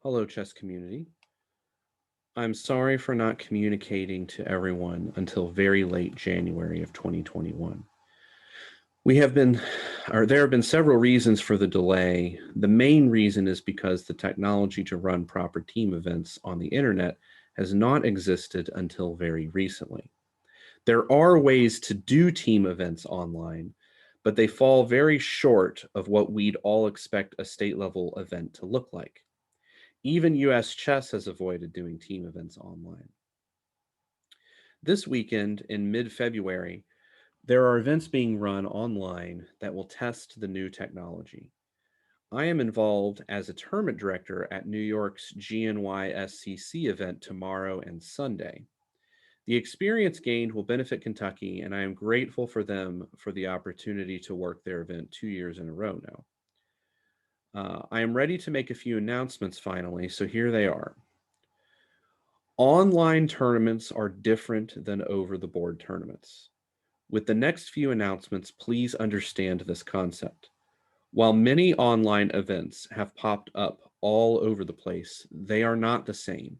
Hello, chess community. I'm sorry for not communicating to everyone until very late January of 2021. We have been, or there have been several reasons for the delay. The main reason is because the technology to run proper team events on the internet has not existed until very recently. There are ways to do team events online, but they fall very short of what we'd all expect a state level event to look like. Even US Chess has avoided doing team events online. This weekend in mid February, there are events being run online that will test the new technology. I am involved as a tournament director at New York's GNY SCC event tomorrow and Sunday. The experience gained will benefit Kentucky, and I am grateful for them for the opportunity to work their event 2 years in a row now. I am ready to make a few announcements finally, so here they are. Online tournaments are different than over the board tournaments. With the next few announcements, please understand this concept. While many online events have popped up all over the place, they are not the same.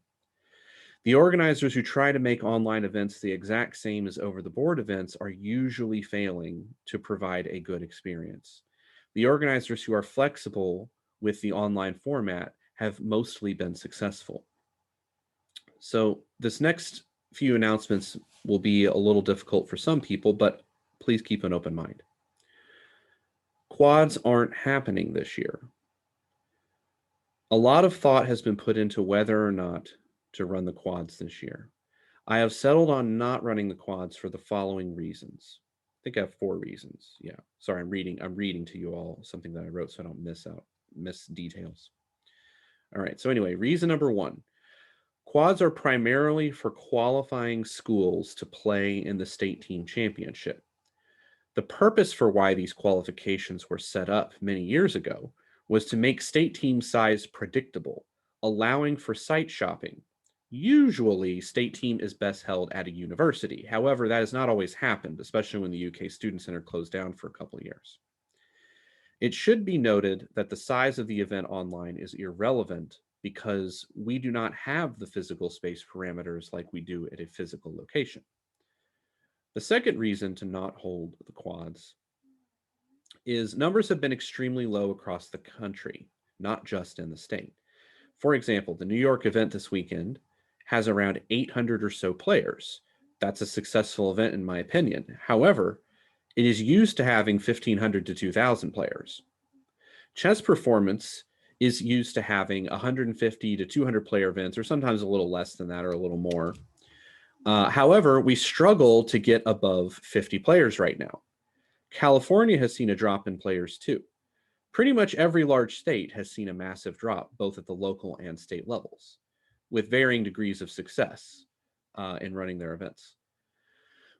The organizers who try to make online events the exact same as over the board events are usually failing to provide a good experience. The organizers who are flexible with the online format have mostly been successful. So, this next few announcements will be a little difficult for some people, but please keep an open mind. Quads aren't happening this year. A lot of thought has been put into whether or not to run the quads this year. I have settled on not running the quads for the following reasons. I think I have four reasons. Yeah. Sorry, I'm reading to you all something that I wrote so I don't miss details. All right. So anyway, reason number 1. Quads are primarily for qualifying schools to play in the state team championship. The purpose for why these qualifications were set up many years ago was to make state team size predictable, allowing for site shopping. Usually, state team is best held at a university. However, that has not always happened, especially when the UK Student Center closed down for a couple of years. It should be noted that the size of the event online is irrelevant because we do not have the physical space parameters like we do at a physical location. The second reason to not hold the quads is numbers have been extremely low across the country, not just in the state. For example, the New York event this weekend has around 800 or so players. That's a successful event, in my opinion. However, it is used to having 1,500 to 2,000 players. Chess Performance is used to having 150 to 200 player events, or sometimes a little less than that or a little more. However, we struggle to get above 50 players right now. California has seen a drop in players too. Pretty much every large state has seen a massive drop, both at the local and state levels, with varying degrees of success in running their events.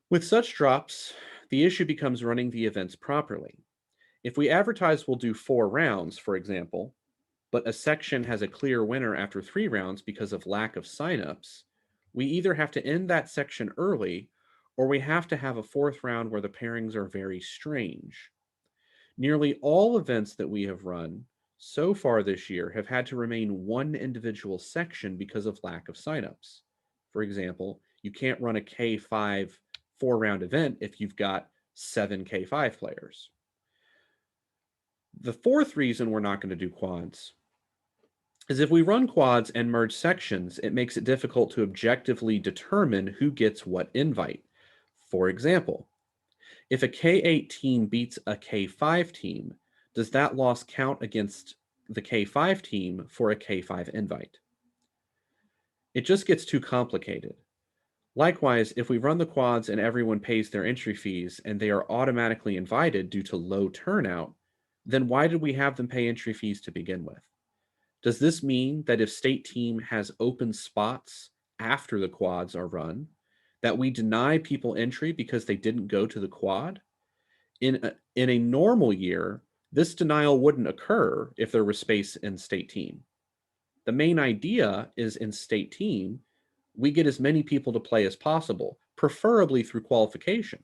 With such drops, the issue becomes running the events properly. If we advertise we'll do 4 rounds, for example, but a section has a clear winner after 3 rounds because of lack of signups, we either have to end that section early or we have to have a fourth round where the pairings are very strange. Nearly all events that we have run so far this year have had to remain one individual section because of lack of signups. For example, you can't run a K5 4 round event if you've got 7 K5 players. The fourth reason we're not going to do quads is if we run quads and merge sections, it makes it difficult to objectively determine who gets what invite. For example, if a K8 team beats a K5 team, does that loss count against the K5 team for a K5 invite? It just gets too complicated. Likewise, if we run the quads and everyone pays their entry fees and they are automatically invited due to low turnout, then why did we have them pay entry fees to begin with? Does this mean that if state team has open spots after the quads are run, that we deny people entry because they didn't go to the quad? In a normal year, this denial wouldn't occur if there was space in state team. The main idea is in state team, we get as many people to play as possible, preferably through qualification.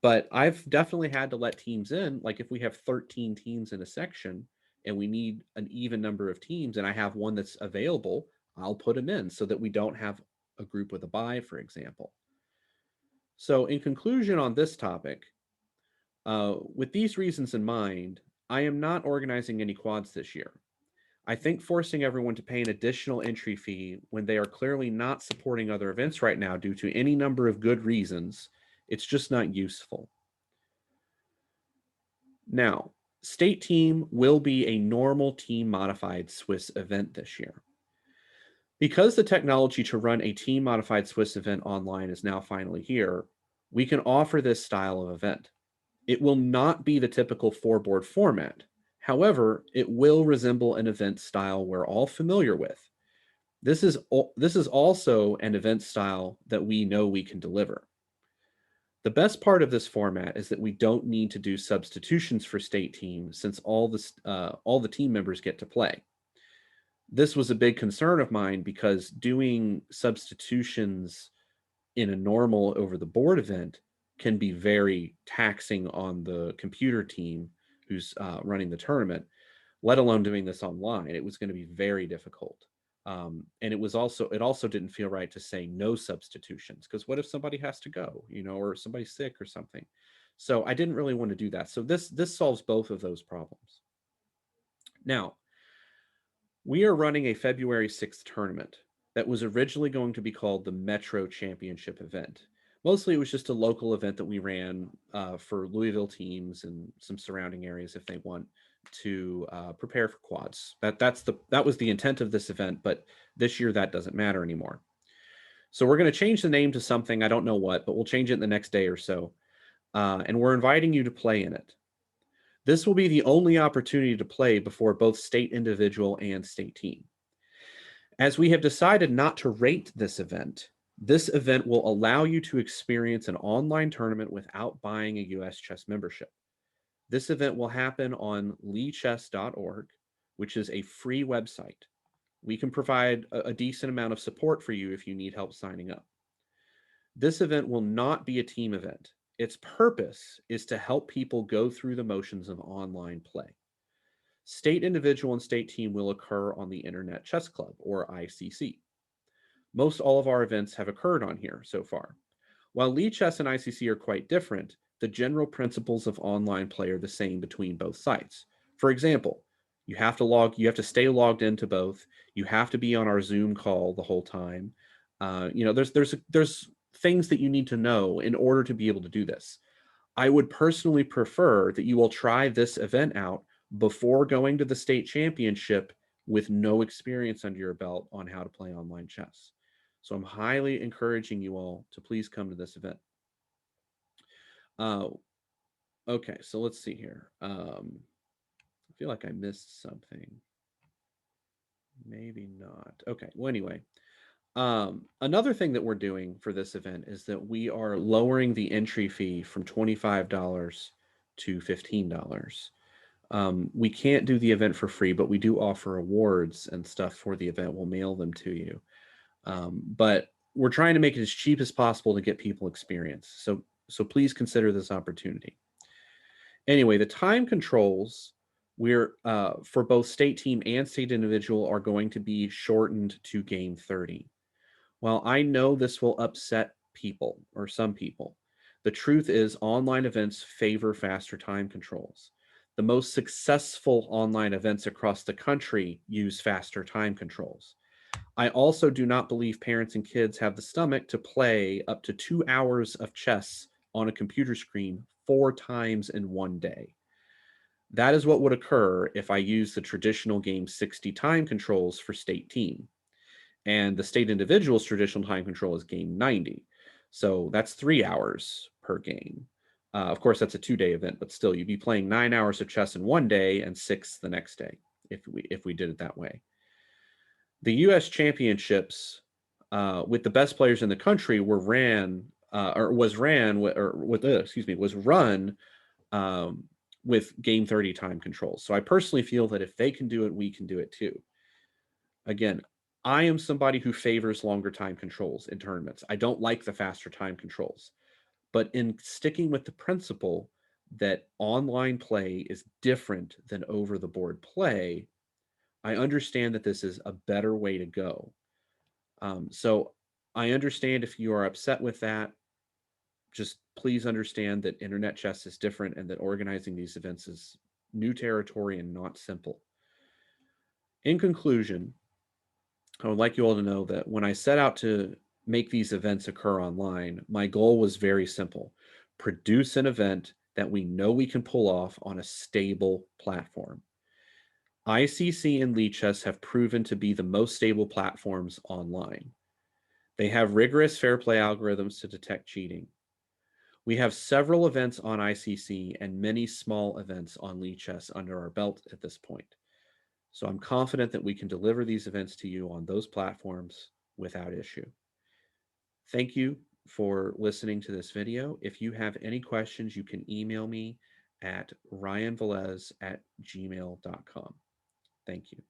But I've definitely had to let teams in, like if we have 13 teams in a section and we need an even number of teams, and I have one that's available, I'll put them in so that we don't have a group with a bye, for example. So, in conclusion on this topic, with these reasons in mind, I am not organizing any quads this year. I think forcing everyone to pay an additional entry fee when they are clearly not supporting other events right now due to any number of good reasons, it's just not useful. Now, State Team will be a normal team modified Swiss event this year. Because the technology to run a team modified Swiss event online is now finally here, we can offer this style of event. It will not be the typical four-board format. However, it will resemble an event style we're all familiar with. This is also an event style that we know we can deliver. The best part of this format is that we don't need to do substitutions for State Team since all the team members get to play. This was a big concern of mine because doing substitutions in a normal over the board event can be very taxing on the computer team who's running the tournament, let alone doing this online. It was going to be very difficult. And it also didn't feel right to say no substitutions, because what if somebody has to go, or somebody's sick or something. So I didn't really want to do that. So this solves both of those problems. Now, we are running a February 6th tournament that was originally going to be called the Metro Championship event. Mostly it was just a local event that we ran for Louisville teams and some surrounding areas if they want to prepare for quads. That was the intent of this event, but this year that doesn't matter anymore. So we're going to change the name to something, I don't know what, but we'll change it in the next day or so. And we're inviting you to play in it. This will be the only opportunity to play before both state individual and state team. As we have decided not to rate this event will allow you to experience an online tournament without buying a US Chess membership. This event will happen on lichess.org, which is a free website. We can provide a decent amount of support for you if you need help signing up. This event will not be a team event. Its purpose is to help people go through the motions of online play. State individual and state team will occur on the Internet Chess Club, or ICC. Most all of our events have occurred on here so far. While Lichess and ICC are quite different, the general principles of online play are the same between both sites. For example, you have to stay logged into both. You have to be on our Zoom call the whole time. There's things that you need to know in order to be able to do this. I would personally prefer that you will try this event out before going to the state championship with no experience under your belt on how to play online chess. So I'm highly encouraging you all to please come to this event. Okay, so let's see here. I feel like I missed something. Maybe not. Okay, well, anyway. Another thing that we're doing for this event is that we are lowering the entry fee from $25 to $15. We can't do the event for free, but we do offer awards and stuff for the event. We'll mail them to you. But we're trying to make it as cheap as possible to get people experience. So please consider this opportunity. Anyway, the time controls for both state team and state individual are going to be shortened to game 30. While I know this will upset people or some people, the truth is online events favor faster time controls. The most successful online events across the country use faster time controls. I also do not believe parents and kids have the stomach to play up to 2 hours of chess on a computer screen 4 times in one day. That is what would occur if I use the traditional game 60 time controls for state team. And the state individual's traditional time control is game 90. So that's 3 hours per game. Of course, that's a 2-day event, but still, you'd be playing 9 hours of chess in one day and 6 the next day if we did it that way. The U.S. championships with the best players in the country was run with game 30 time controls. So I personally feel that if they can do it, we can do it too. Again, I am somebody who favors longer time controls in tournaments. I don't like the faster time controls. But in sticking with the principle that online play is different than over the board play, I understand that this is a better way to go. So I understand if you are upset with that. Just please understand that internet chess is different and that organizing these events is new territory and not simple. In conclusion, I would like you all to know that when I set out to make these events occur online, my goal was very simple: produce an event that we know we can pull off on a stable platform. ICC and Lichess have proven to be the most stable platforms online. They have rigorous fair play algorithms to detect cheating. We have several events on ICC and many small events on Lichess under our belt at this point. So I'm confident that we can deliver these events to you on those platforms without issue. Thank you for listening to this video. If you have any questions, you can email me at ryanvelez@gmail.com. Thank you.